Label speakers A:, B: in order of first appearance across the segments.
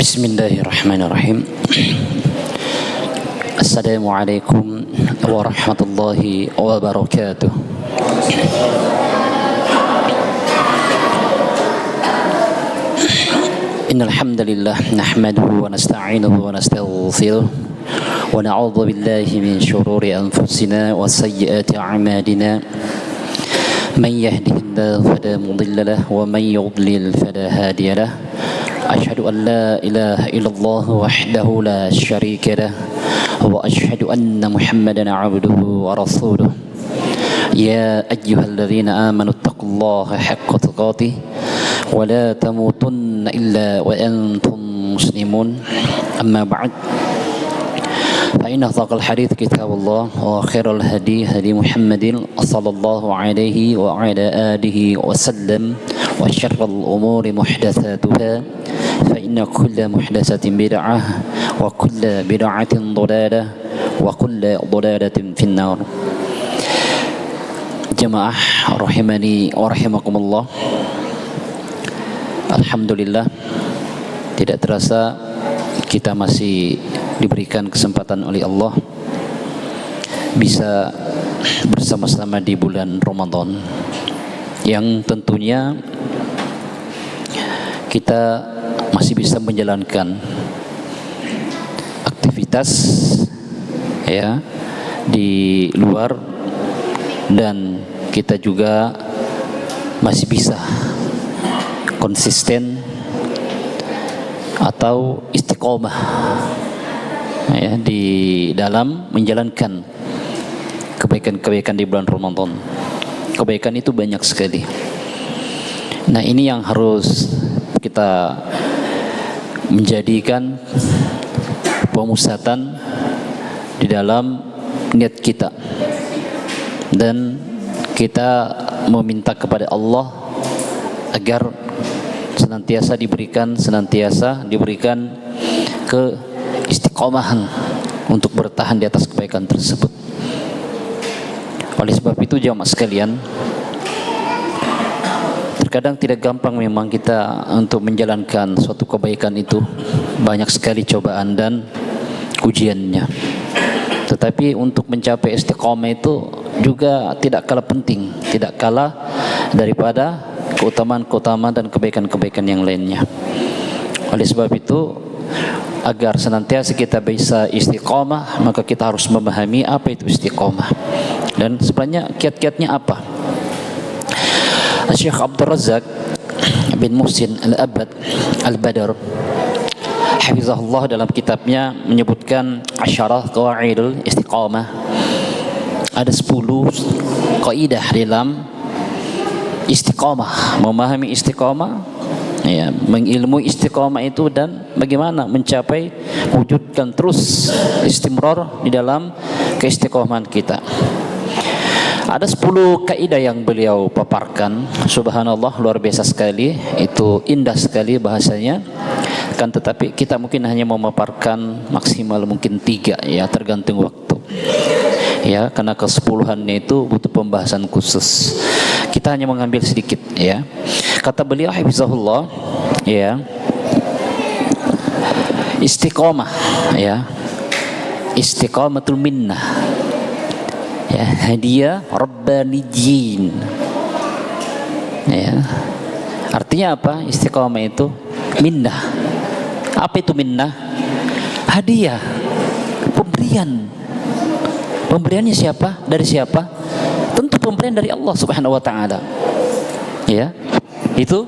A: Bismillahirrahmanirrahim. Assalamualaikum warahmatullahi wabarakatuh. Innal hamdalillah nahmaduhu wa nasta'inuhu wa nastaghfiruh wa na'udzu billahi min shururi anfusina wa sayyiati a'malina. Man yahdihillahu fala mudilla lahu wa man yudlil fala hadiya lahu. Asyhadu an la ilaha illallah wahdahu la syarika lah wa asyhadu anna Muhammadan 'abduhu wa rasuluh. Ya ayyuhalladzina amanu taqullaha haqqa tuqatih wa la tamutunna illa wa antum muslimun. Amma ba'd. Fa inna asdaqal hadits kitabullah wa khairal hadi hadi Muhammadin sallallahu alaihi wa ala alihi wa sallam wa syarral umuri muhdatsatuha fa inna kulla muhdatsatin bid'ah wa kulla bid'atin dhalalah wa kulla dhalalatin finnar. Jamaah rahimani wa rahimakumullah. Alhamdulillah, tidak terasa kita masih diberikan kesempatan oleh Allah bisa bersama-sama di bulan Ramadan yang tentunya kita masih bisa menjalankan aktivitas ya di luar, dan kita juga masih bisa konsisten atau istiqomah ya di dalam menjalankan kebaikan-kebaikan di bulan Ramadan. Kebaikan itu banyak sekali. Nah, ini yang harus kita menjadikan pemusatan di dalam niat kita, dan kita meminta kepada Allah agar senantiasa diberikan keistiqomahan untuk bertahan di atas kebaikan tersebut. Oleh sebab itu jamaah sekalian, terkadang tidak gampang memang kita untuk menjalankan suatu kebaikan itu. Banyak sekali cobaan dan ujiannya. Tetapi untuk mencapai istiqomah itu juga tidak kalah penting, tidak kalah daripada keutamaan-keutamaan dan kebaikan-kebaikan yang lainnya. Oleh sebab itu, agar senantiasa kita bisa istiqomah, maka kita harus memahami apa itu istiqomah dan sebenarnya kiat-kiatnya apa. Syekh Abdul Razak bin Muhsin Al-Abad Al-Badr hafizahullah dalam kitabnya menyebutkan asyarah qawaidul istiqamah. Ada 10 kaidah dalam istiqamah, memahami istiqamah ya, mengilmui istiqamah itu, dan bagaimana mencapai wujudkan terus istimrar di dalam keistiqomahan kita. Ada 10 kaidah yang beliau paparkan. Subhanallah, luar biasa sekali, itu indah sekali bahasanya. Kan tetapi kita mungkin hanya memaparkan maksimal mungkin 3 ya, tergantung waktu. Ya, karena kesepuluhannya itu butuh pembahasan khusus. Kita hanya mengambil sedikit ya. Kata beliau hafizahullah ya, istiqomah ya, istiqomatul minnah ya, hadiah rabbaniyyin ya. Artinya apa istiqomah itu? Minnah. Apa itu minnah? Hadiah, pemberian. Pemberiannya siapa? Dari siapa? Tentu pemberian dari Allah Subhanahu wa taala. Ya. Itu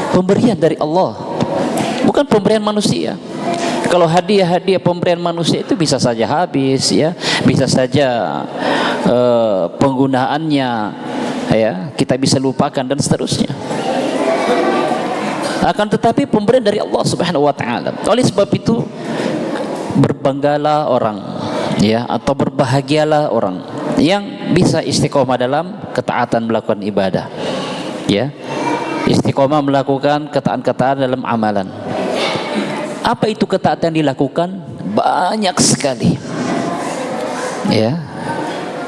A: pemberian dari Allah, bukan pemberian manusia. Kalau hadiah-hadiah pemberian manusia itu bisa saja habis ya, bisa saja penggunaannya ya kita bisa lupakan dan seterusnya. Akan tetapi pemberian dari Allah Subhanahu wa taala. Oleh sebab itu berbanggalah orang ya, atau berbahagialah orang yang bisa istiqomah dalam ketaatan melakukan ibadah ya, istiqomah melakukan ketaatan-ketaatan dalam amalan. Apa itu ketaatan yang dilakukan? Banyak sekali ya,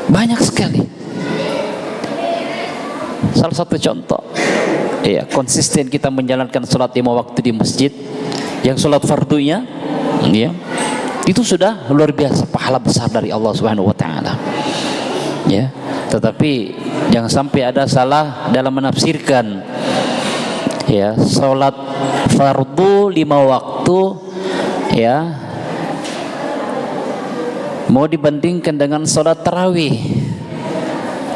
A: banyak sekali. Salah satu contoh ya, konsisten kita menjalankan sholat 5 waktu di masjid yang sholat fardunya, ya, itu sudah luar biasa pahala besar dari Allah Subhanahu wa taala. Ya, tetapi jangan sampai ada salah dalam menafsirkan. Ya, sholat fardu 5 waktu, ya, mau dibandingkan dengan sholat tarawih.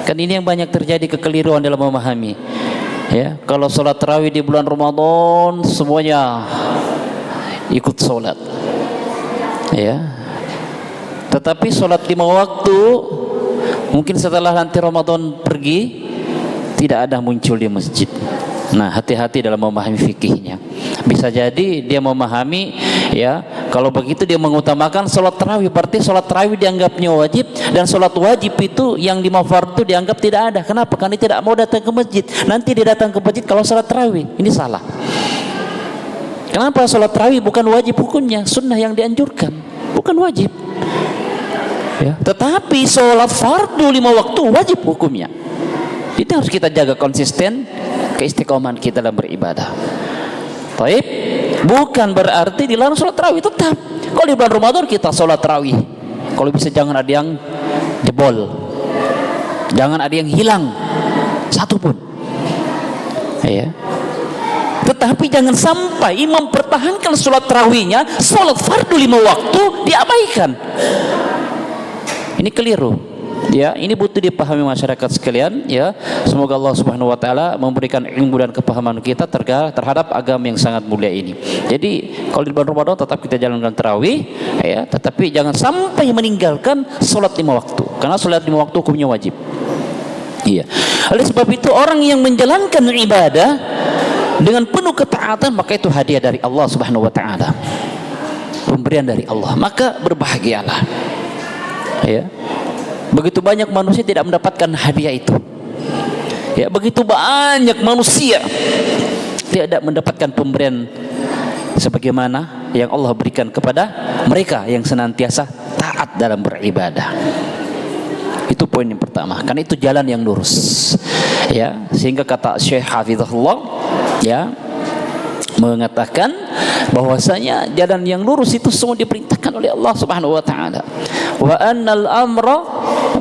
A: Kan ini yang banyak terjadi kekeliruan dalam memahami. Ya, kalau sholat tarawih di bulan Ramadan semuanya ikut sholat, ya. Tetapi sholat 5 waktu mungkin setelah nanti Ramadan pergi tidak ada muncul di masjid. Nah, hati-hati dalam memahami fikihnya. Bisa jadi dia memahami, ya, kalau begitu dia mengutamakan sholat tarawih, berarti sholat tarawih dianggapnya wajib, dan sholat wajib itu yang 5 fardu dianggap tidak ada. Kenapa? Karena dia tidak mau datang ke masjid. Nanti dia datang ke masjid kalau sholat tarawih. Ini salah. Kenapa? Sholat tarawih bukan wajib hukumnya, sunnah yang dianjurkan, bukan wajib. Ya. Tetapi sholat fardu 5 waktu wajib hukumnya. Itu harus kita jaga konsisten keistiqomahan kita dalam beribadah. Baik, bukan berarti dilarang sholat tarawih, tetap. Kalau di bulan Ramadan kita sholat tarawih, kalau bisa jangan ada yang jebol, jangan ada yang hilang satupun, ya. Tetapi jangan sampai mempertahankan sholat tarawihnya, sholat fardu 5 waktu diabaikan. Ini keliru. Ya, ini butuh dipahami masyarakat sekalian, ya. Semoga Allah Subhanahu wa taala memberikan ilmu dan kepahaman kita terhadap agama yang sangat mulia ini. Jadi, kalau di bulan Ramadan tetap kita jalankan tarawih, ya, tetapi jangan sampai meninggalkan salat 5 waktu. Karena salat 5 waktu hukumnya wajib. Iya. Oleh sebab itu orang yang menjalankan ibadah dengan penuh ketaatan, maka itu hadiah dari Allah Subhanahu wa taala. Pemberian dari Allah. Maka berbahagialah. Ya. Begitu banyak manusia tidak mendapatkan hadiah itu. Ya, begitu banyak manusia tidak mendapatkan pemberian sebagaimana yang Allah berikan kepada mereka yang senantiasa taat dalam beribadah. Itu poin yang pertama. Karena itu jalan yang lurus. Ya, sehingga kata Syekh Hafizahullah, ya, mengatakan bahwasanya jalan yang lurus itu semua diperintahkan oleh Allah Subhanahu wa taala. Wa annal amra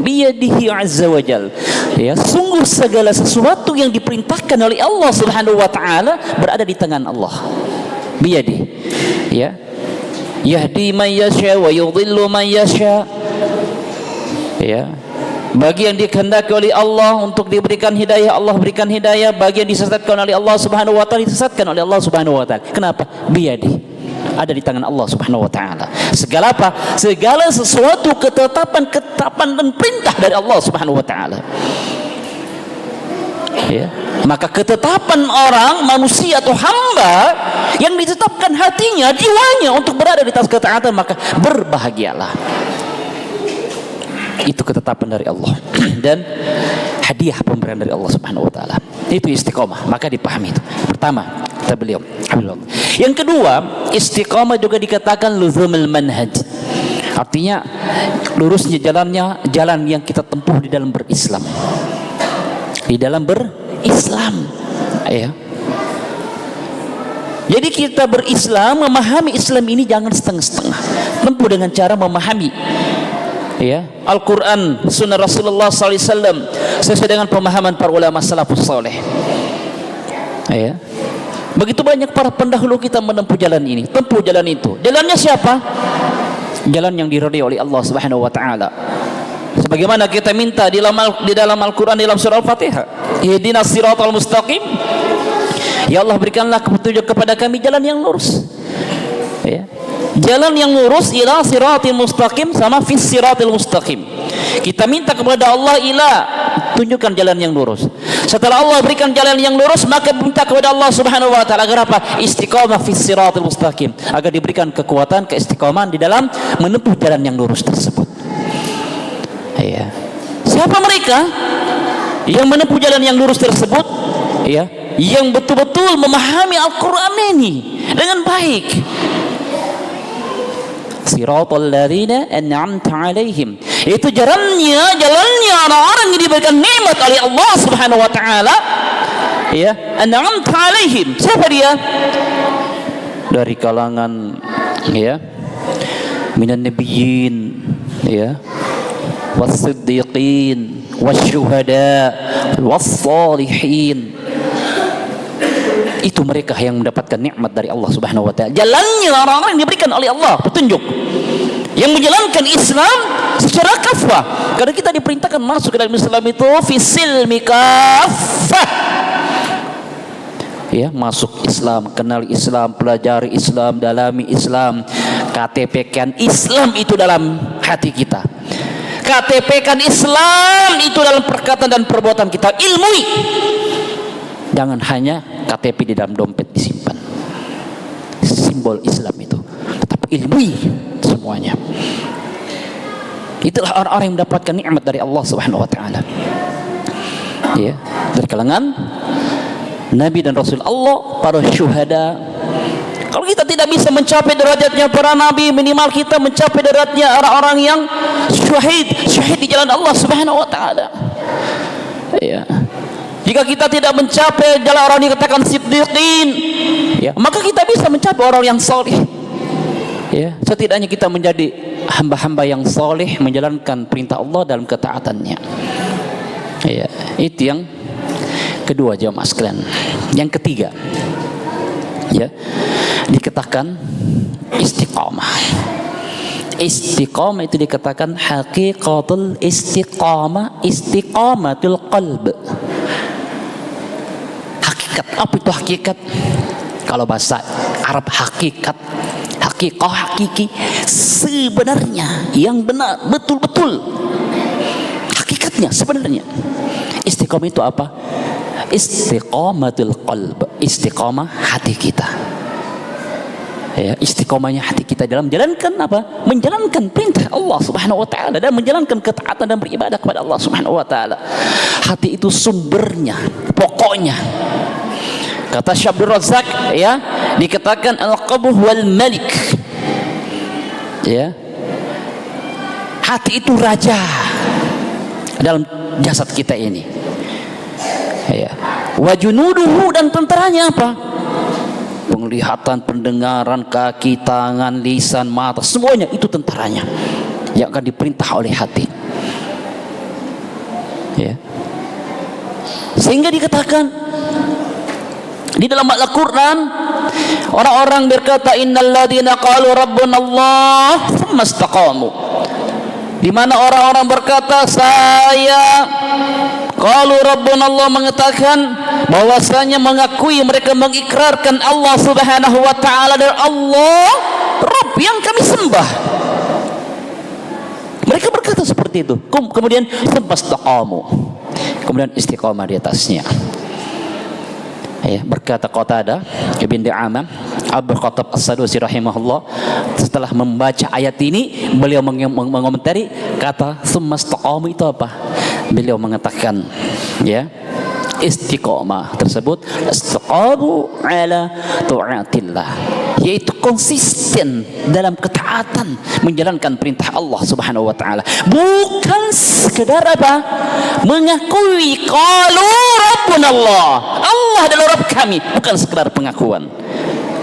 A: biyadihi azza wajal. Ya, sungguh segala sesuatu yang diperintahkan oleh Allah Subhanahu wa taala berada di tangan Allah. Biyadi. Ya. Yahdi man yasha wa yudhillu man yasha. Ya. Bagi yang dikehendaki oleh Allah untuk diberikan hidayah, Allah berikan hidayah. Bagi yang disesatkan oleh Allah Subhanahu wa taala, disesatkan oleh Allah Subhanahu wa taala. Kenapa? Biyadi. Ada di tangan Allah Subhanahu wa taala. Segala apa? Segala sesuatu ketetapan dan perintah dari Allah Subhanahu wa taala. Ya. Maka ketetapan orang, manusia atau hamba yang ditetapkan hatinya, jiwanya untuk berada di atas ketaatan, maka berbahagialah. Itu ketetapan dari Allah dan hadiah pemberian dari Allah Subhanahu wa taala. Itu istiqomah, maka dipahami itu. Pertama, kata beliau. Yang kedua, istiqomah juga dikatakan luzumul manhaj. Artinya lurusnya jalan yang kita tempuh di dalam berislam. Di dalam berislam, ya. Jadi kita berislam, memahami Islam ini jangan setengah-setengah. Tempuh dengan cara memahami, ya, Al-Quran, Sunnah Rasulullah SAW sesuai dengan pemahaman para ulama salafus saleh. Ya. Begitu banyak para pendahulu kita menempuh jalan ini, tempuh jalan itu. Jalannya siapa? Jalan yang diridhai oleh Allah Subhanahu wa taala. Sebagaimana kita minta di dalam Al-Quran, dalam surah Al-Fatihah, ihdinas siratal mustaqim. Ya Allah, berikanlah petunjuk kepada kami jalan yang lurus. Ya. Jalan yang lurus, ila siratil mustaqim, sama fis siratil mustaqim. Kita minta kepada Allah, ila, tunjukkan jalan yang lurus. Setelah Allah berikan jalan yang lurus, maka minta kepada Allah Subhanahu wa taala agar apa? Istiqamah fis siratil mustaqim, agar diberikan kekuatan, keistiqomahan di dalam menempuh jalan yang lurus tersebut. Ya. Siapa mereka yang menempuh jalan yang lurus tersebut? Ya, yang betul-betul memahami Al-Quran ini dengan baik. Siratal ladzina an'amta 'alaihim. Itu jalannya orang-orang yang diberikan nikmat oleh Allah Subhanahu wa taala. Ya, an'amta 'alaihim. Siapa dia? dari kalangan ya minan nabiyyin ya was-siddiqin wasyuhada was-salihin. Itu mereka yang mendapatkan nikmat dari Allah Subhanahu wa taala. Jalannya orang-orang yang diberikan oleh Allah petunjuk, yang menjalankan Islam secara kafah. Karena kita diperintahkan masuk ke dalam Islam itu fisilmi kafah. Ya, masuk Islam, kenal Islam, pelajari Islam, dalami Islam, KTP-kan Islam itu dalam hati kita. KTP-kan Islam itu dalam perkataan dan perbuatan kita. Ilmui. Jangan hanya KTP di dalam dompet disimpan. Simbol Islam itu. Tetapi ilmui semuanya. Itulah orang-orang yang mendapatkan nikmat dari Allah Subhanahu wa taala. Ya, dari kalangan Nabi dan Rasul Allah, para syuhada. Kalau kita tidak bisa mencapai derajatnya para nabi, minimal kita mencapai derajatnya orang-orang yang syahid di jalan Allah Subhanahu wa taala. Ya. Jika kita tidak mencapai jalan orang yang dikatakan siddiqin, ya, maka kita bisa mencapai orang yang saleh. Ya, setidaknya kita menjadi hamba-hamba yang saleh menjalankan perintah Allah dalam ketaatannya. Ya, itu yang kedua jamaah sekalian. Yang ketiga, ya, dikatakan istiqamah. Istiqamah itu dikatakan haqiqatul istiqamah, istiqamatul qalb. Hakikat, apa itu hakikat? Kalau bahasa Arab hakikat, hakikah, hakiki, sebenarnya, yang benar, betul-betul. Hakikatnya, sebenarnya. Istiqamah itu apa? Istiqamatul qalb, istiqamah hati kita. Ya, istiqamahnya hati kita dalam menjalankan apa? Menjalankan perintah Allah Subhanahu wa taala dan menjalankan ketaatan dan beribadah kepada Allah Subhanahu wa taala. Hati itu sumbernya, pokoknya. Kata Syekh Abdul Razak, ya, dikatakan al-qabh wal malik. Ya. Hati itu raja dalam jasad kita ini. Ya. Wa junuduhu, dan tentaranya apa? Penglihatan, pendengaran, kaki, tangan, lisan, mata, semuanya itu tentaranya yang akan diperintah oleh hati. Ya. Sehingga dikatakan di dalam Al-Quran, orang-orang berkata innal ladzina qalu rabbuna Allah tsumma istaqamu. Di mana orang-orang berkata qalu rabbuna Allah, mengatakan bahwasanya mengakui, mereka mengikrarkan Allah Subhanahu wa taala dan Allah Rabb yang kami sembah. Mereka berkata seperti itu. Kemudian tsumma istaqamu. Kemudian istiqamah di atasnya. Ya, berkata Qatadah Ibn Di'amah Abu Khattab As-Sadusi rahimahullah, setelah membaca ayat ini beliau mengomentari kata tsumma istaqamu itu apa? Beliau mengatakan, ya, istiqamah tersebut istaqamu ala ta'atillah, yaitu konsisten dalam ketaatan menjalankan perintah Allah Subhanahu wa taala, bukan sekedar apa? Mengakui qalu rabbuna Allah, Allah adalah Rabb kami, bukan sekedar pengakuan.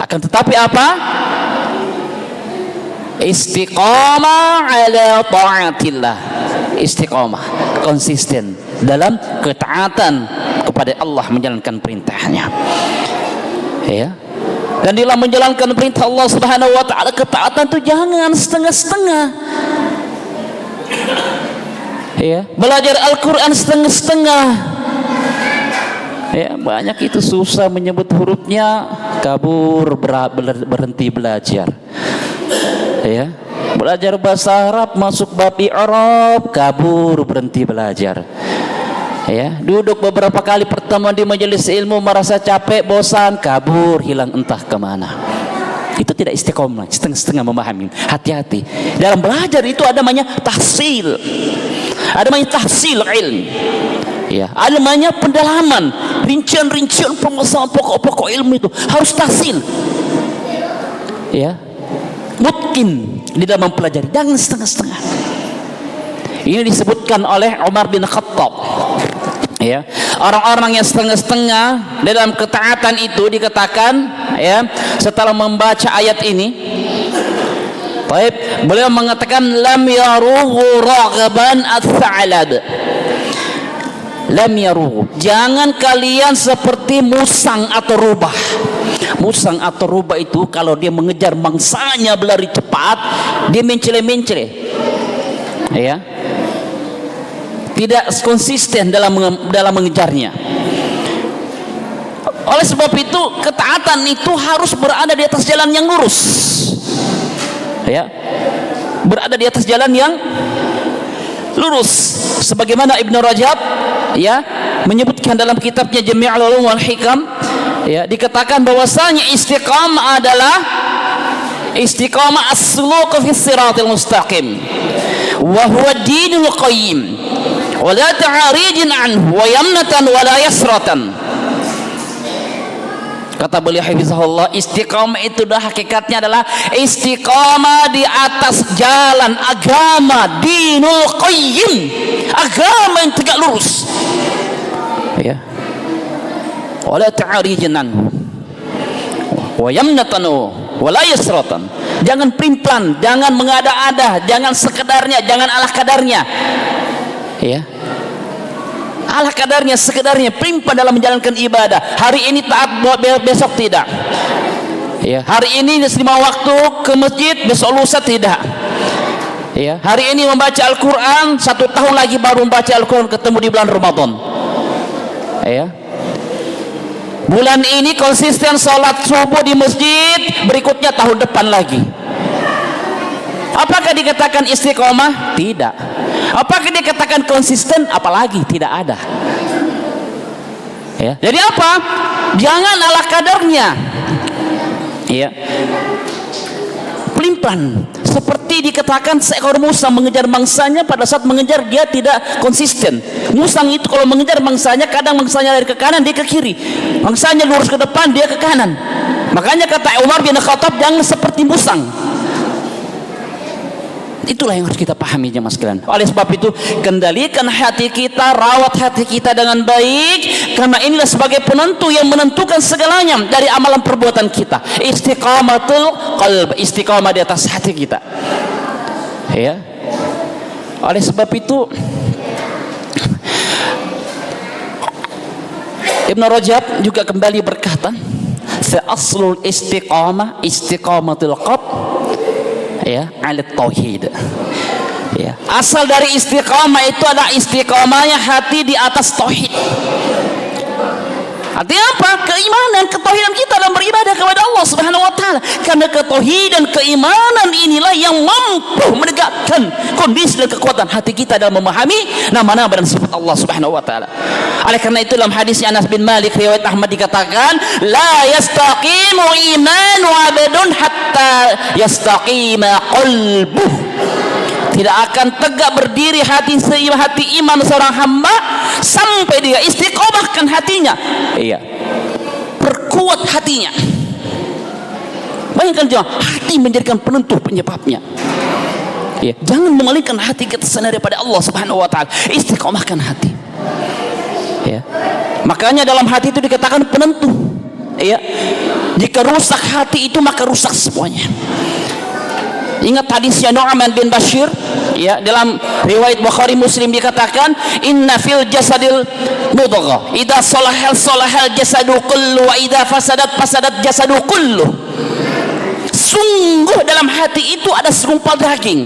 A: Akan tetapi apa? Istiqamah ala ta'atillah, istiqamah, konsisten dalam ketaatan kepada Allah, menjalankan perintahnya. Ya. Dan dalam menjalankan perintah Allah Subhanahu wa taala, ketaatan itu jangan setengah-setengah. Ya, belajar Al-Qur'an setengah-setengah. Ya, banyak itu susah menyebut hurufnya, kabur, berhenti belajar. Ya, belajar bahasa Arab, masuk bab i'rab, kabur, berhenti belajar. Ya, duduk beberapa kali pertemuan di majelis ilmu, merasa capek, bosan, kabur, hilang entah kemana. Itu tidak istiqomah, setengah-setengah memahami. Hati-hati dalam belajar, itu ada namanya tahsil, ada namanya tahsil ilmu. Ya, ada namanya pendalaman, rincian-rincian pengusahaan pokok-pokok ilmu itu harus tahsil. Ya, mungkin di dalam mempelajari, jangan setengah-setengah. Ini disebutkan oleh Umar bin Khattab. Ya, orang-orang yang setengah-setengah dalam ketaatan itu dikatakan, ya, setelah membaca ayat ini, baik, beliau mengatakan lam yaruhu raghaban as-sa'lab. Lam yaruhu, jangan kalian seperti musang atau rubah. Musang atau rubah itu kalau dia mengejar mangsanya berlari cepat, dia mencele-mencele, ya, tidak konsisten dalam mengejarnya. Oleh sebab itu ketaatan itu harus berada di atas jalan yang lurus, ya, berada di atas jalan yang lurus, sebagaimana Ibnu Rajab, ya, menyebutkan dalam kitabnya Jami' al-Ulum wal Hikam, ya, dikatakan bahwasanya istiqamah adalah istiqamah as-suluk fi siratal mustaqim wa huwa dinul qayyim wa la ta'arijin anhu wa yamnatan wa la yasratan. Kata beliau hafizahullah, istiqamah itu dah hakikatnya adalah istiqamah di atas jalan agama dinul qayyim, agama yang tegak lurus, ya, wala ta'arijin anhu wa yamnatan wa la yasratan. Jangan primplan, jangan mengada-ada, jangan sekedarnya, jangan ala kadarnya, ya, ala kadarnya, sekedarnya, primplan dalam menjalankan ibadah. Hari ini taat, besok tidak, ya, hari ini 5 waktu ke masjid, besok lusa tidak, ya, hari ini membaca Al-Quran, 1 tahun lagi baru membaca Al-Quran ketemu di bulan Ramadan, ya. Bulan ini konsisten sholat subuh di masjid, berikutnya tahun depan lagi. Apakah dikatakan istiqomah? Tidak. Apakah dikatakan konsisten? Apalagi tidak ada, ya. Jadi apa? Jangan ala kadarnya, ya, pelimpan. Seperti dikatakan seekor musang mengejar mangsanya, pada saat mengejar dia tidak konsisten. Musang itu kalau mengejar mangsanya, kadang mangsanya lari ke kanan, dia ke kiri. Mangsanya lurus ke depan, dia ke kanan. Makanya kata Umar bin Khattab, jangan seperti musang. Itulah yang harus kita pahami, jemaah sekalian. Oleh sebab itu, kendalikan hati kita, rawat hati kita dengan baik, karena inilah sebagai penentu yang menentukan segalanya dari amalan perbuatan kita. Istiqamatul qalb, istiqamah di atas hati kita, ya. Oleh sebab itu Ibnu Rajab juga kembali berkata, fa aslul istiqamah istiqamatul qalb, ya, alat tauhid, ya. Asal dari istiqamah itu adalah istiqamahnya hati di atas tauhid. Artinya apa? Keimanan, ketauhidan kita dalam beribadah kepada Allah Subhanahu wa taala. Karena ketauhidan, keimanan inilah yang mampu menegakkan kondisi dan kekuatan hati kita dalam memahami nama-nama dan sifat Allah Subhanahu wa taala. Oleh karena itu dalam hadis Anas bin Malik riwayat Ahmad dikatakan, la yastaqimu imanu 'abdun hatta yastaqima qalbuh. Tidak akan tegak berdiri hati iman seorang hamba sampai dia istiqomahkan hatinya, iya, perkuat hatinya. Bayangkan dia, hati menjadikan penentu penyebabnya, ya. Jangan memalingkan hati kita sendiri pada Allah Subhanahu wa taala, istiqomahkan hati, ya. Makanya dalam hati itu dikatakan penentu, ya. Jika rusak hati itu maka rusak semuanya. Ingat hadisnya Nu'man bin Bashir, ya, dalam riwayat Bukhari Muslim dikatakan, inna fil jasadil mudghah idza salahal jasadu kullu wa idza fasadat jasadu kullu. Sungguh dalam hati itu ada segumpal daging,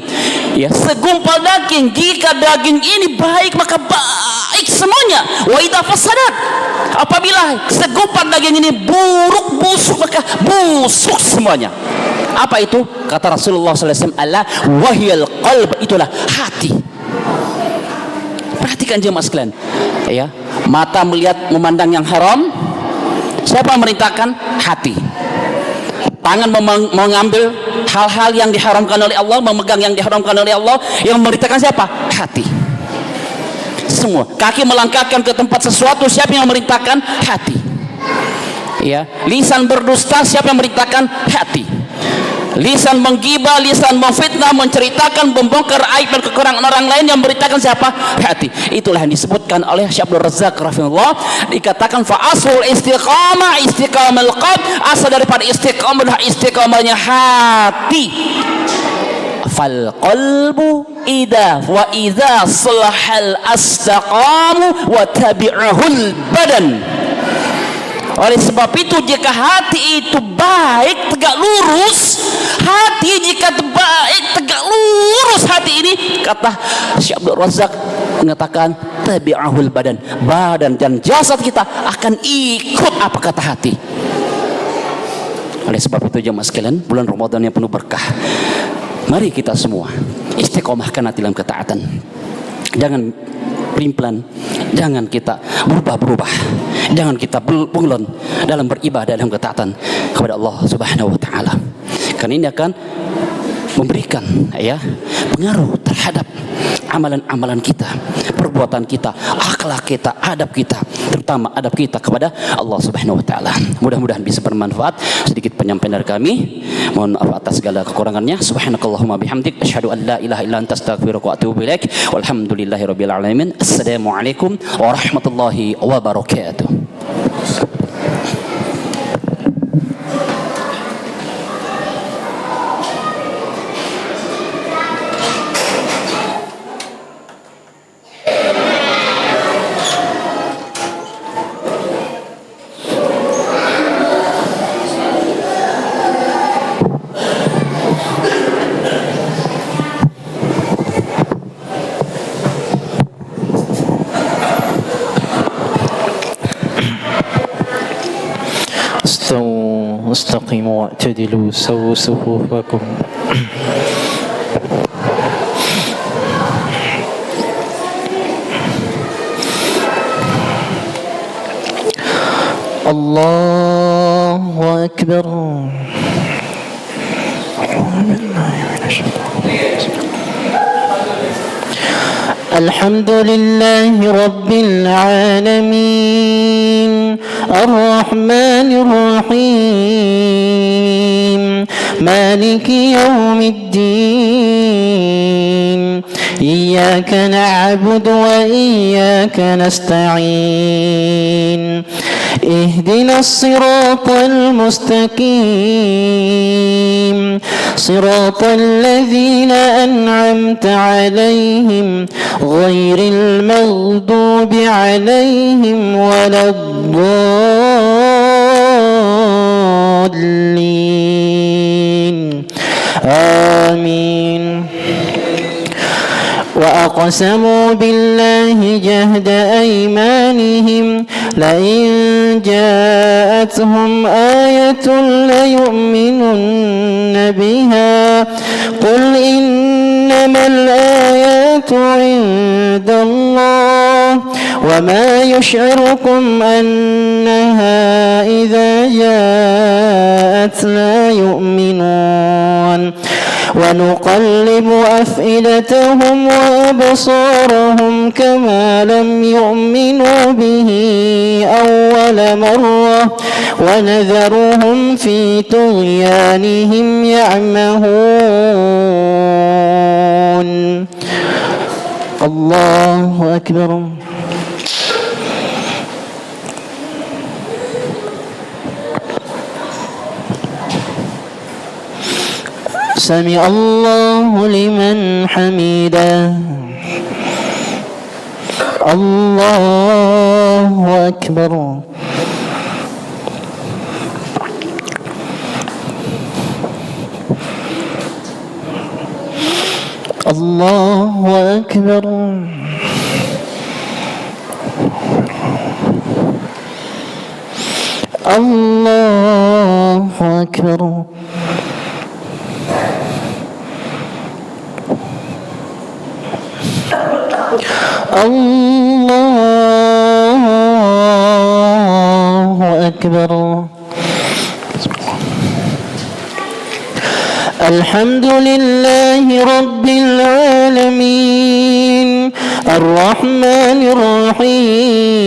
A: ya, segumpal daging. Jika daging ini baik maka baik semuanya. Wa idza fasadat, apabila segumpal daging ini buruk, busuk, maka busuk semuanya. Apa itu? Kata Rasulullah SAW, Allah wahyal qalb, itulah hati. Perhatikan jemaah sekalian, ya. Mata melihat, memandang yang haram, siapa yang merintahkan? Hati. Tangan mengambil hal-hal yang diharamkan oleh Allah, memegang yang diharamkan oleh Allah, yang memerintahkan siapa? Hati. Semua. Kaki melangkahkan ke tempat sesuatu, siapa yang memerintahkan? Hati, ya. Lisan berdusta, siapa yang memerintahkan? Hati. lisan menggibah, lisan memfitnah, menceritakan, membongkar aib dan kekurangan orang lain, yang memberitakan siapa? Hati. Itulah yang disebutkan oleh Syekh Abdul Razak rahimahullah, dikatakan fa aslul istiqamah istiqamal qalb, asal daripada istiqamah adalah istiqamahnya hati. Fal qalbu idza wa idza salahal astaqamu wa tabi'ahul badan. Oleh sebab itu, jika hati itu baik, tegak lurus, hati jika baik, tegak lurus hati ini, kata Syekh Abdul Razak mengatakan tabi'ahul badan, badan dan jasad kita akan ikut apa kata hati. Oleh sebab itu jemaah sekalian, bulan Ramadan yang penuh berkah, mari kita semua istiqomahkan hati dalam ketaatan. Jangan pelan-pelan, jangan kita berubah-berubah, jangan kita bunglon dalam beribadah dalam ketaatan kepada Allah Subhanahu wa taala. Karena ini akan memberikan pengaruh terhadap amalan-amalan kita, perbuatan kita, akhlak kita, adab kita, terutama adab kita kepada Allah Subhanahu wa taala. Mudah-mudahan bisa bermanfaat. Sedikit penyampaian dari kami. Mohon maaf atas segala kekurangannya. Subhanakallahumma bihamdik asyhadu an la ilaha illa anta astaghfiruka wa atubu ilaik. Walhamdulillahirabbil alamin. Assalamualaikum warahmatullahi wabarakatuh.
B: واستقيموا واعتدلوا سووا صفوفكم الله أكبر. الحمد لله رب العالمين الرحمن الرحيم مالك يوم الدين إياك نعبد وإياك نستعين اهدنا الصراط المستقيم صراط الذين أنعمت عليهم غير المغضوب عليهم ولا الضالين آمين. وأقسموا بالله جهد أيمانهم لئن جاءتهم آية ليؤمنن بها قل إنما الآيات عند الله وما يشعركم أنها إذا جاءت لا يؤمنون ونقلب أفئدتهم وأبصارهم كما لم يؤمنوا به أول مرة ونذرهم في طغيانهم يعمهون. الله أكبر. سمع الله لمن حمده. الله أكبر. الله أكبر. الله أكبر. الله أكبر. الحمد لله رب العالمين الرحمن الرحيم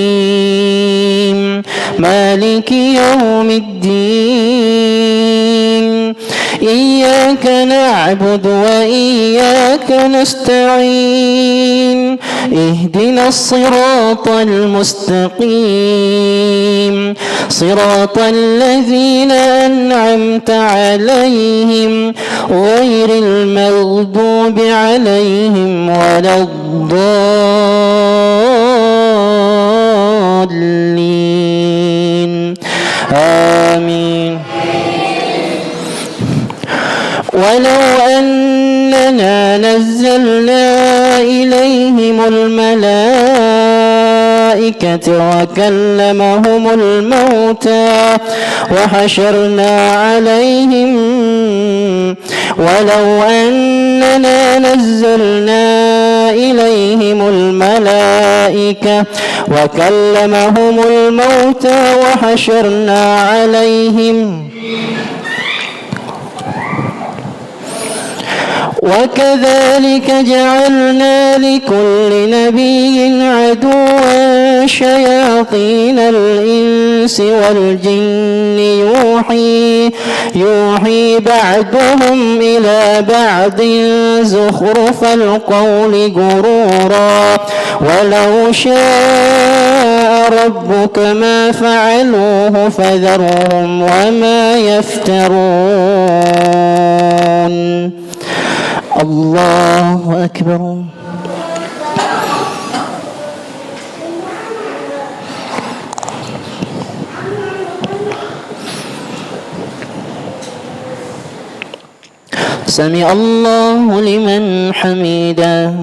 B: مالك يوم الدين إياك نعبد وإياك نستعين اهدنا الصراط المستقيم صراط الذين أنعمت عليهم غير المغضوب عليهم ولا الضالين آمين. ولو أننا نزلنا إليهم الملائكة وكلمهم الموتى وحشرنا عليهم ولو أننا نزلنا إليهم الملائكة وكلمهم الموتى وحشرنا عليهم وكذلك جعلنا لكل نبي عدوا شياطين الإنس والجن يوحي بعضهم إلى بعض زخرف القول غرورا ولو شاء ربك ما فعلوه فذرهم وما يفترون. الله أكبر. سمع الله لمن حمده.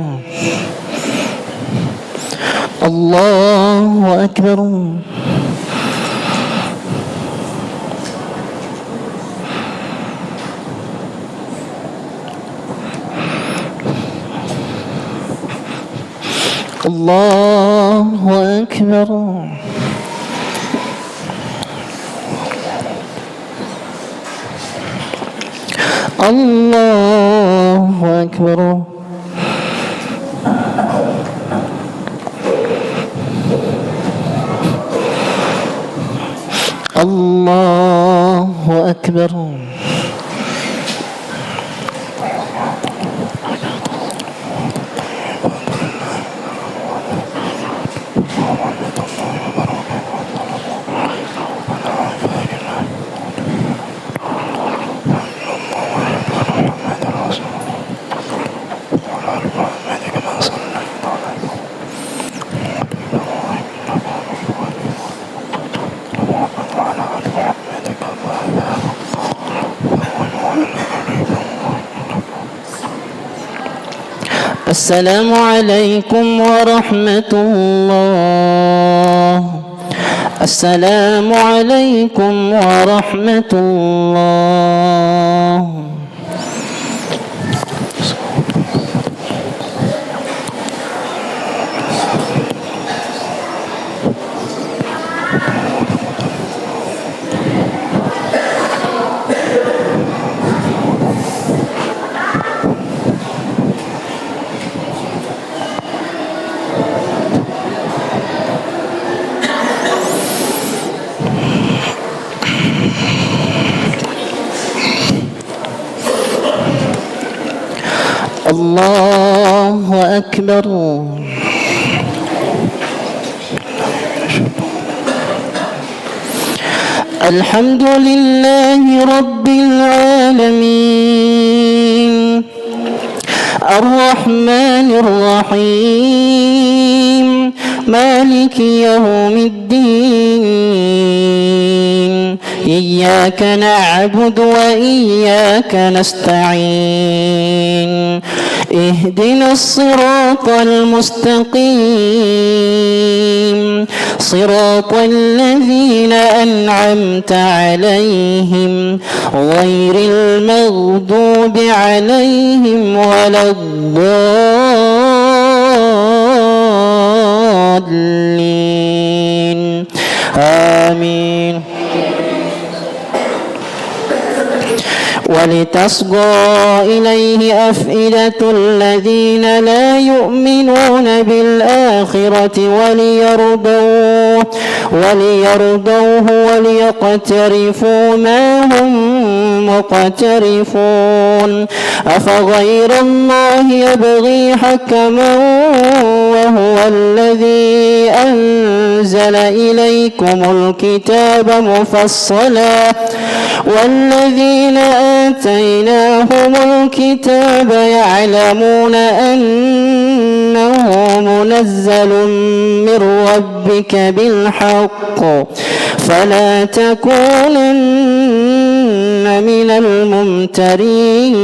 B: الله أكبر. الله أكبر. الله أكبر. الله أكبر. السلام عليكم ورحمة الله. السلام عليكم ورحمة الله. الله أكبر. الحمد لله رب العالمين الرحمن الرحيم مالك يوم الدين إياك نعبد وإياك نستعين اهدنا الصراط المستقيم صراط الذين أنعمت عليهم غير المغضوب عليهم ولا الضالين آمين. ولتصغى إليه أفئدة الذين لا يؤمنون بالآخرة وليرضوه وليقترفوا ما هم مقترفون أفغير الله يبغي حكما وهو الذي أنزل إليكم الكتاب مفصلا والذين آتيناهم الكتاب يعلمون أنه منزل من ربك بالحق فلا تكونن من الممترين.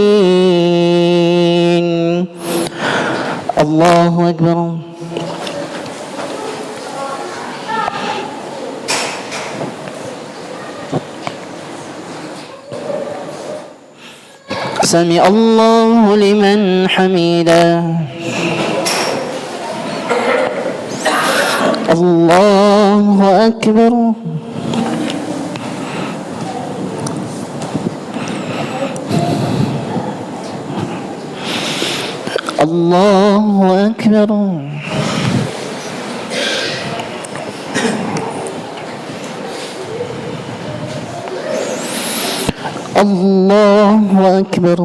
B: الله أكبر. سمع الله لمن حمده. الله أكبر. الله أكبر. الله أكبر.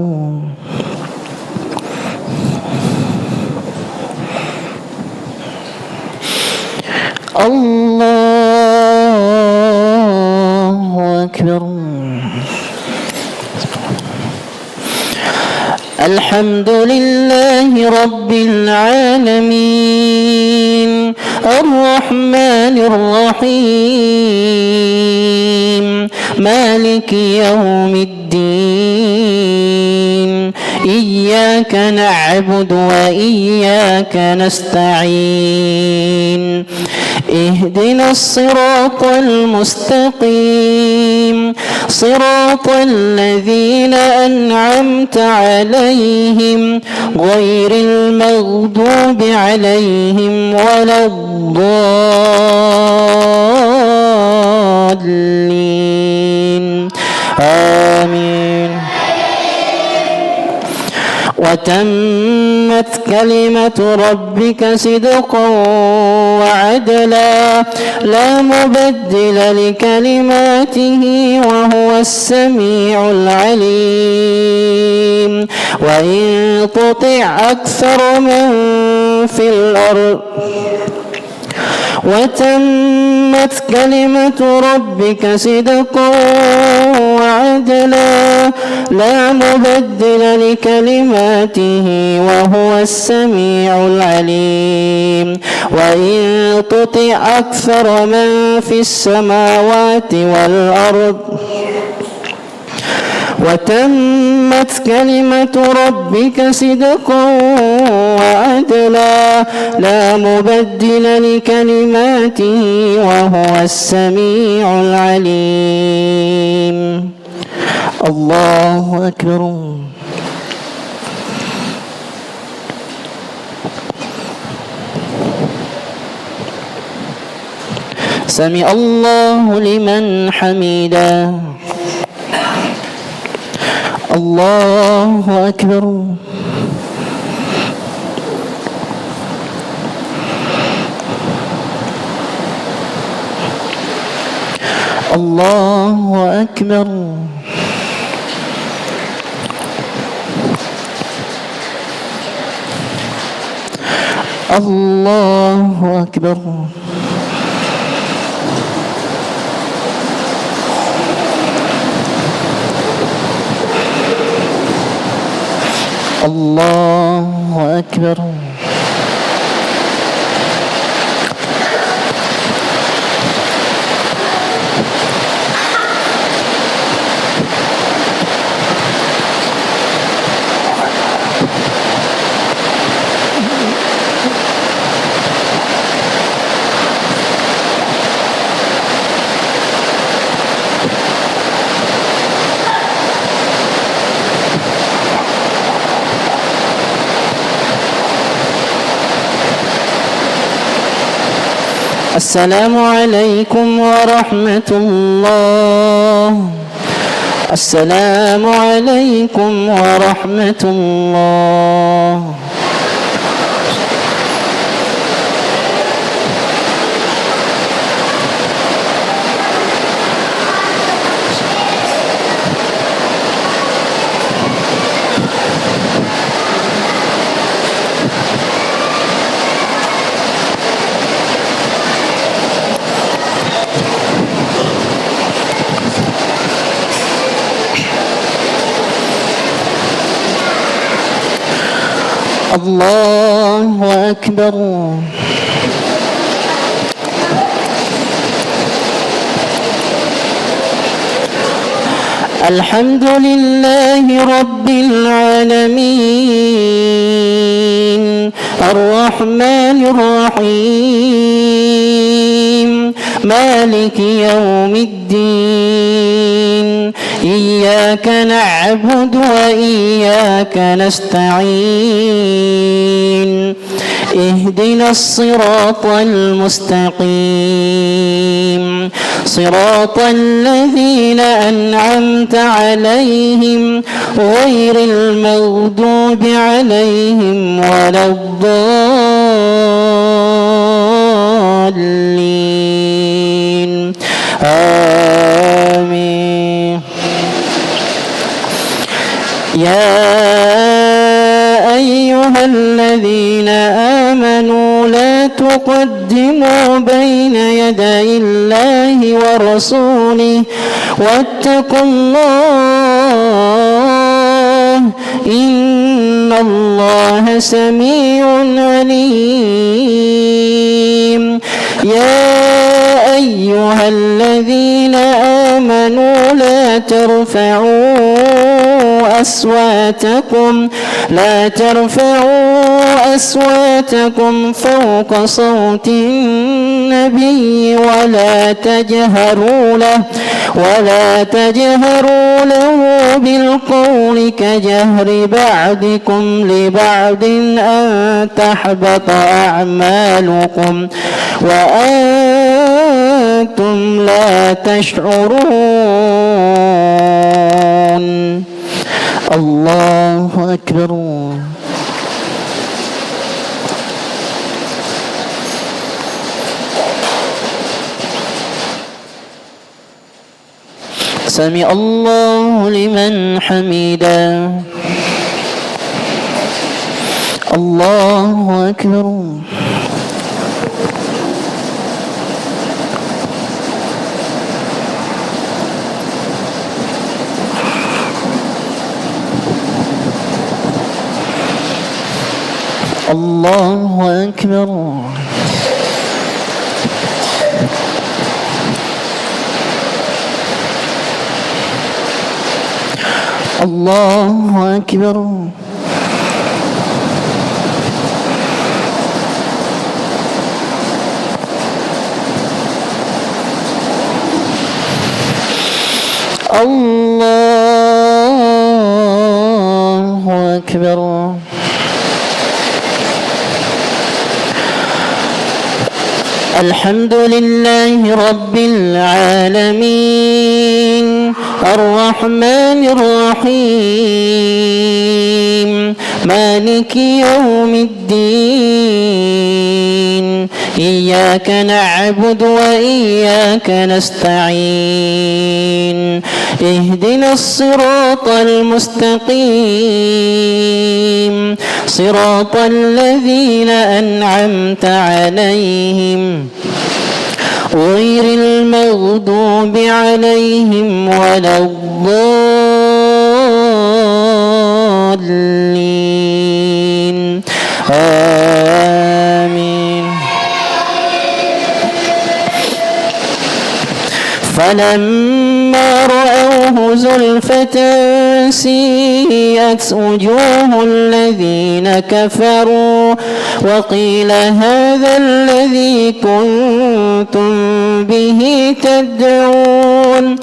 B: الله أكبر. الحمد لله رب العالمين الرحمن الرحيم مالك يوم الدين إياك نعبد وإياك نستعين اهدنا الصراط المستقيم صراط الذين أنعمت عليهم غير المغضوب عليهم ولا الضالين آمين. وتمت كلمة ربك صدقا وعدلا لا مبدل لكلماته وهو السميع العليم. وإن تطع أكثر من في الأرض وتمت كلمة ربك صدقا وعدلا لا مبدل لكلماته وهو السميع العليم. وإن تطع أكثر من في السماوات والأرض وتمت كلمة ربك صدقا وعدلا لا مبدل لكلماته وهو السميع العليم. الله أكبر. سمع الله لمن حمده. الله أكبر. الله أكبر. الله أكبر. الله أكبر. السلام عليكم ورحمة الله. السلام عليكم ورحمة الله. الله أكبر. الحمد لله رب العالمين الرحمن الرحيم مالك يوم الدين إياك نعبد وإياك نستعين اهدنا الصراط المستقيم صراط الذين أنعمت عليهم غير المغضوب عليهم ولا الضالين آمين. يا أيها الذين آمنوا لا تقدموا بين يدي الله ورسوله واتقوا الله إن الله سميع عليم. يا أيها الذين آمنوا لا ترفعوا أصواتكم فوق صوت النبي ولا تجهروا له بالقول كجهر بعضكم لبعض أن تحبط أعمالكم وأنتم لا تشعرون. الله أكبر. سمع الله لمن حمده. الله أكبر. الله أكبر. الله أكبر. الله أكبر. الحمد لله رب العالمين الرحمن الرحيم مالك يوم الدين إياك نعبد وإياك نستعين اهدنا الصراط المستقيم صراط الذين أنعمت عليهم غير المغضوب عليهم ولا الضالين آمين. فلما رأوه زلفة سيئت وجوه الذين كفروا وقيل هذا الذي كنتم به تدعون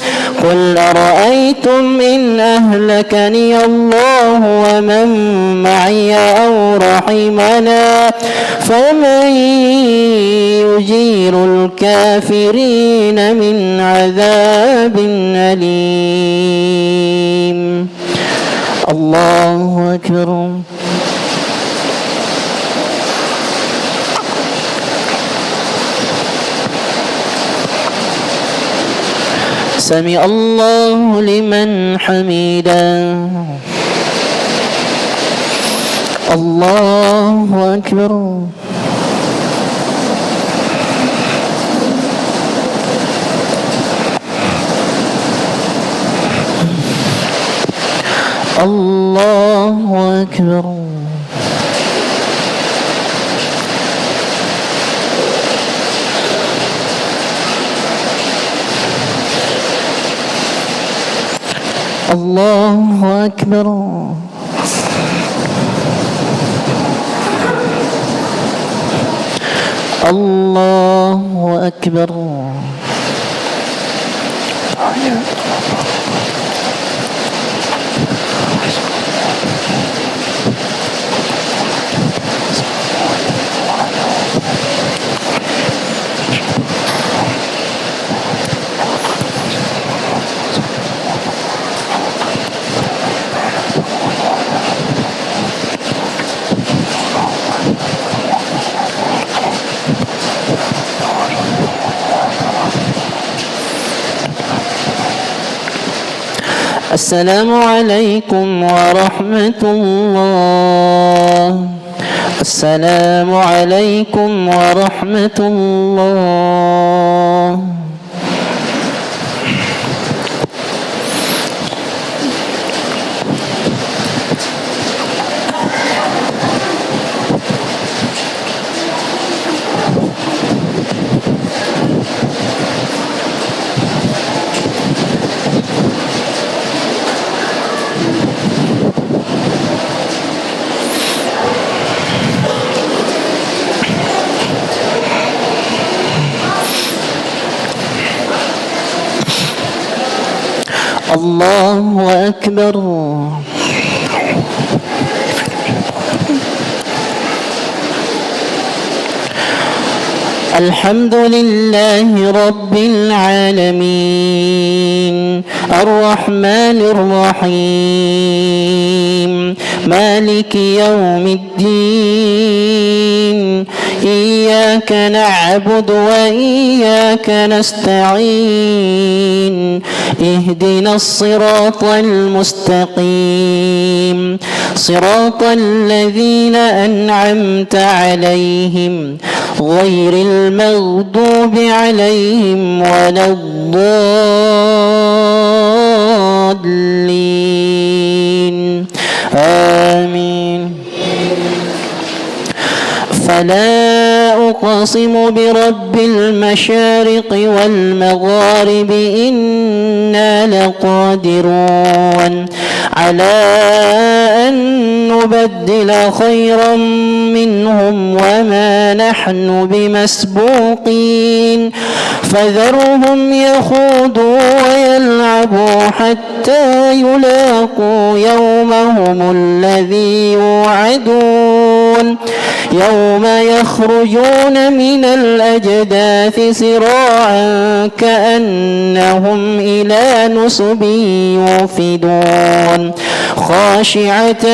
B: قل أرأيتم إن أهلكني الله ومن معي أو رحمنا فمن يجير الكافرين من عذاب أليم. الله أكبر. سمع الله لمن حمده. الله أكبر. الله أكبر. الله أكبر. الله أكبر. السلام عليكم ورحمة الله. السلام عليكم ورحمة الله. الله أكبر. الحمد لله رب العالمين الرحمن الرحيم مالك يوم الدين إياك نعبد وإياك نستعين اهدنا الصراط المستقيم صراط الذين أنعمت عليهم غير المغضوب عليهم ولا الضالين آمين. فلا أقسم برب المشارق والمغارب إنا لقادرون على أن نبدل خيرا منهم وما نحن بمسبوقين فذرهم يخوضوا ويلعبوا حتى يلاقوا يومهم الذي يوعدون يوم يخرجون من الأجداث سراعا كأنهم إلى نصب يوفدون خاشعة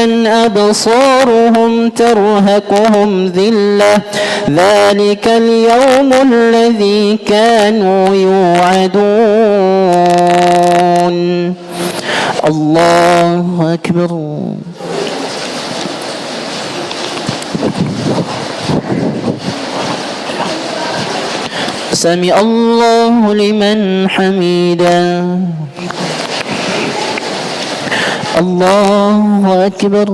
B: أبصارهم ترهقهم ذلة ذلك اليوم الذي كانوا يوعدون. الله أكبر. سمع الله لمن حمده. الله أكبر.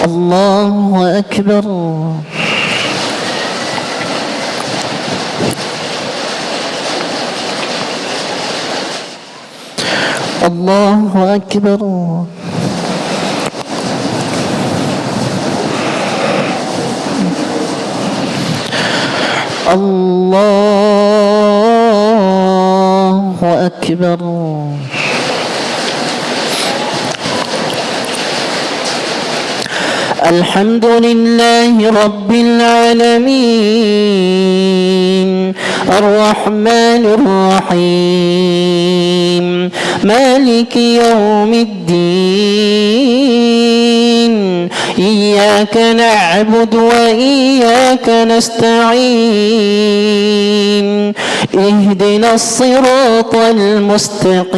B: الله أكبر. الله أكبر. الله أكبر. الحمد لله رب العالمين الرحمن الرحيم مالك يوم الدين إياك نعبد وإياك نستعين اهدنا الصراط المستقيم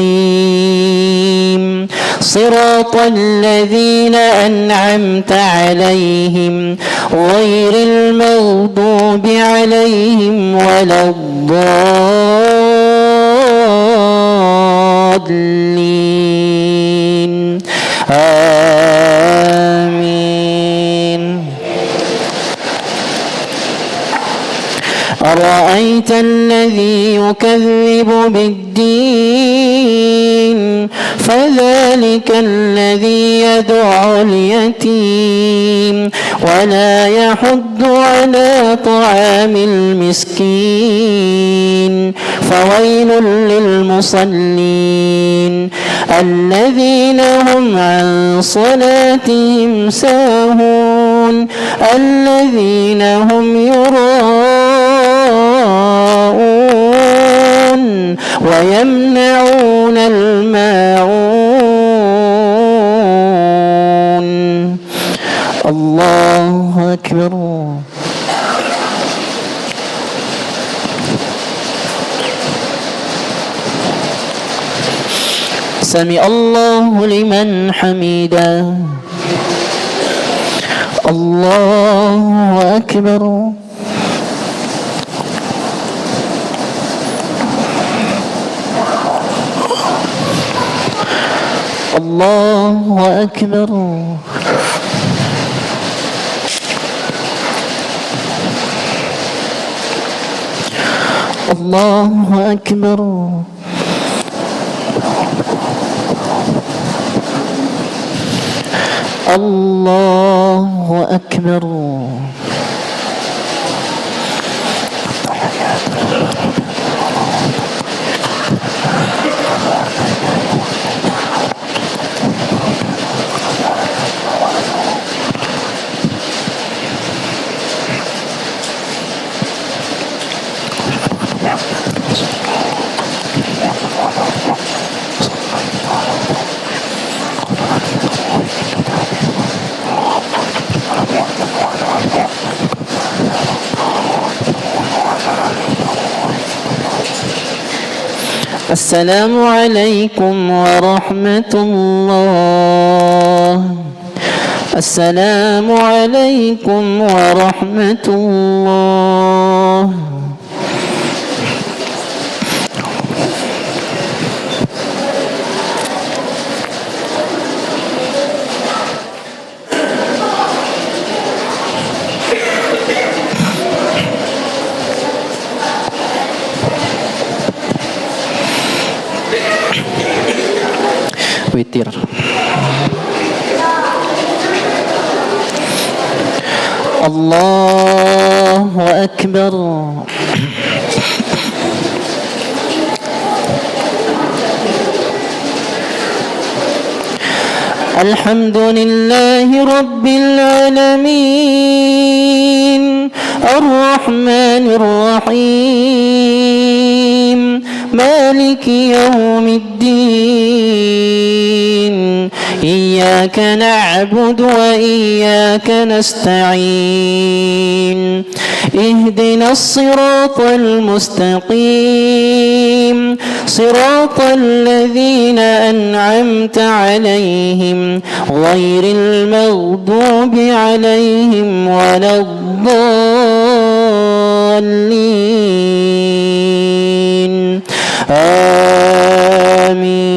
B: صراط الذين أنعمت عليهم غير المغضوب عليهم ولا الضالين آمين. أرأيت الذي يكذب بالدين فذلك الذي يدعو اليتيم ولا يحض على طعام المسكين فويل للمصلين الذين هم عن صلاتهم ساهون الذين هم يراءون ويمنعون الماعون. الله أكبر. سمع الله لمن حمده. الله أكبر. الله أكبر. الله أكبر. الله أكبر. السلام عليكم ورحمة الله. السلام عليكم ورحمة الله. witir. Allahu Akbar. Alhamdulillahi Rabbil Alamin Ar-Rahmanir Rahim Maliki Yawmiddin Iyyaka na'budu wa iyyaka nasta'in Ihdina as-siratal mustaqim Siratal ladzina an'amta 'alaihim ghairil maghdubi 'alaihim waladdallin Amin.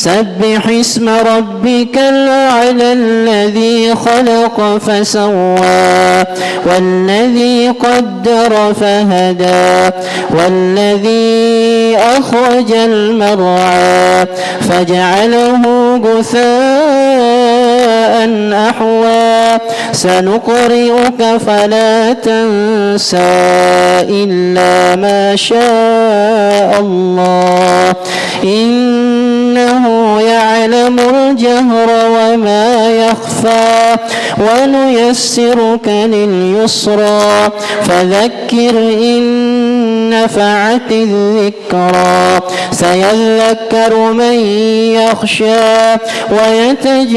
B: سبح اسم ربك الأعلى الذي خلق فسوى والذي قدر فهدى والذي أخرج المرعى فجعله غثاء أحوى سنقرئك فلا تنسى إلا ما شاء الله إنه يعلم الجهر وما يخفى ونيسرك لليسرى فذكر إن نفعت الذكرى سيذكر من يخشى ويتجنبها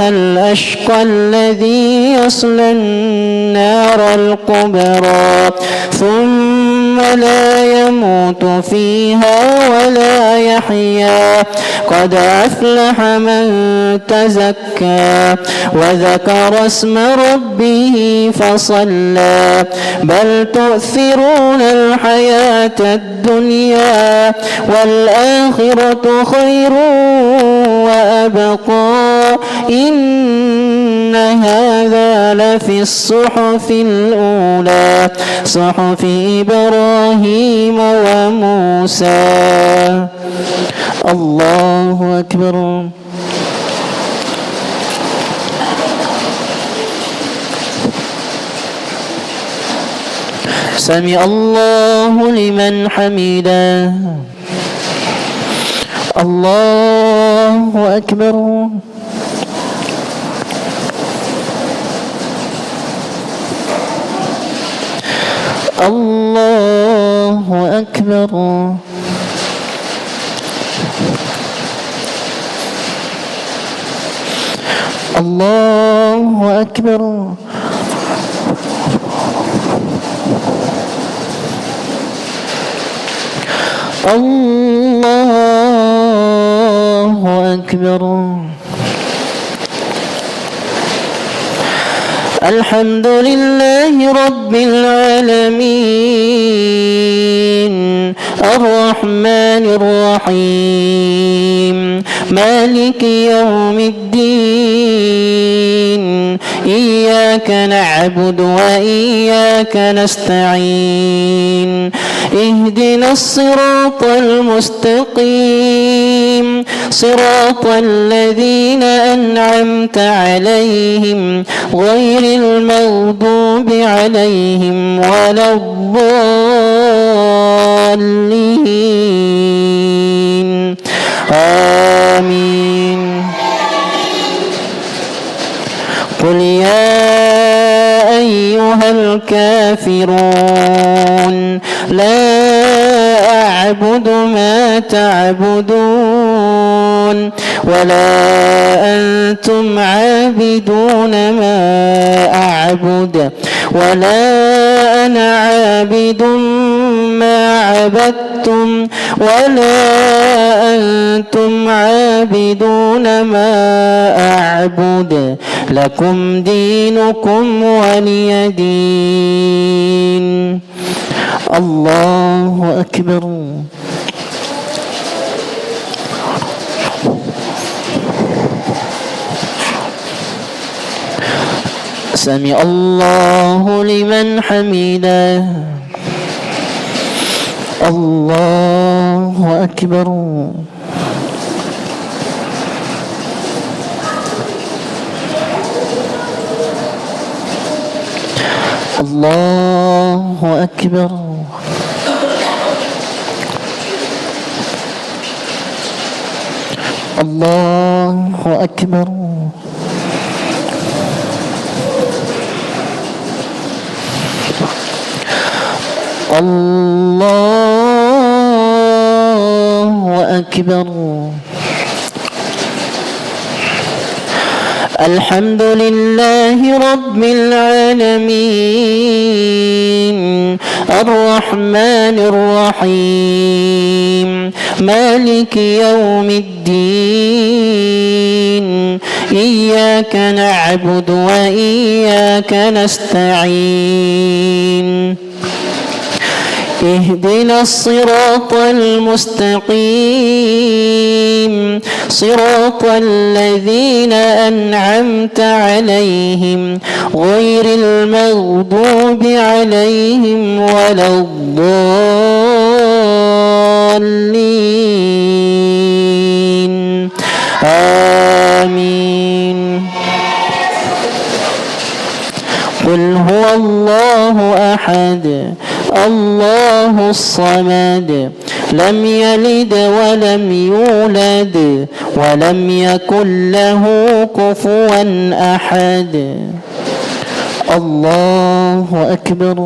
B: الأشقى الذي يصلى النار الكبرى ثم لا يموت فيها ولا يحيا قد أفلح من تزكى وذكر اسم ربه فصلى بل تؤثرون الحياة الدنيا والآخرة خير وأبقى إن هذا لفي الصحف الأولى صحف إبراهيم وموسى. الله أكبر. سمع الله لمن حمده. الله أكبر. الله أكبر. الله أكبر. الله أكبر. الحمد لله رب العالمين الرحمن الرحيم مالك يوم الدين إياك نعبد وإياك نستعين اهدنا الصراط المستقيم صراط الذين أنعمت عليهم غير المغضوب عليهم ولا الضالين آمين. قل يا أيها الكافرون لا أعبد ما تعبدون ولا أنتم عابدون ما أعبد ولا أنا عابد ما عبدتم ولا أنتم عابدون ما أعبد لكم دينكم ولي دين. الله أكبر. سمع الله لمن حمده. الله أكبر. الله أكبر. الله أكبر. الله أكبر. الحمد لله رب العالمين الرحمن الرحيم مالك يوم الدين إياك نعبد وإياك نستعين اهدنا الصراط المستقيم صراط الذين أنعمت عليهم غير المغضوب عليهم ولا الضالين آمين. قل هو الله أحد الله الصمد لم يلد ولم يولد ولم يكن له كفوا أحد. الله أكبر.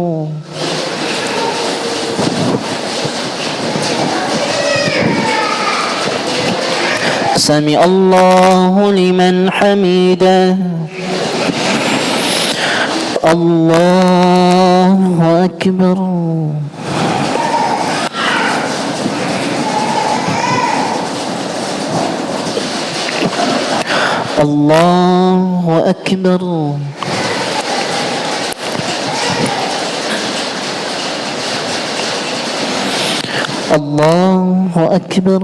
B: سمع الله لمن حمده. الله أكبر. الله أكبر. الله أكبر.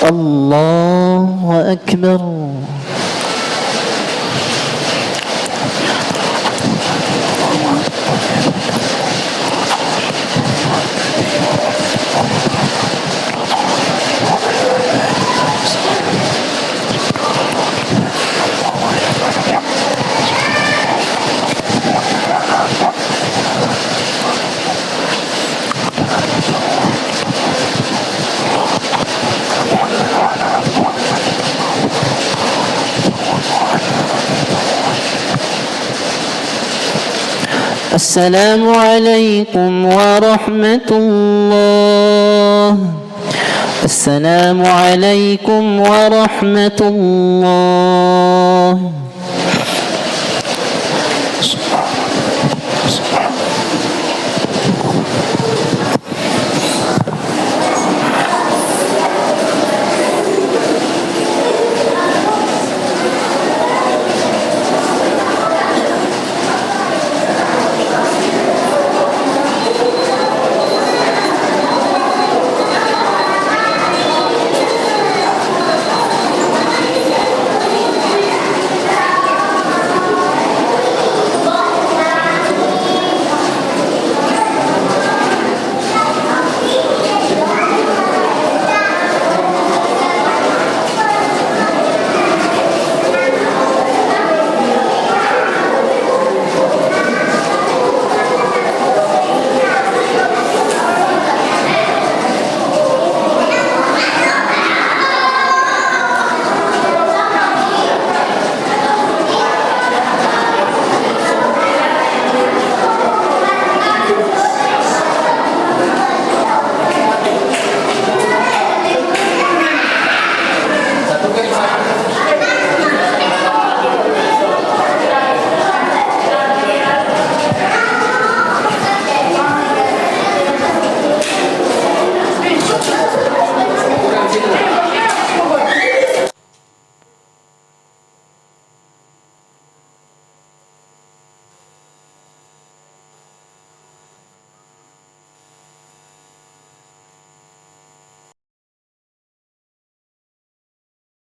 B: الله أكبر. السلام عليكم ورحمة الله. السلام عليكم ورحمة الله.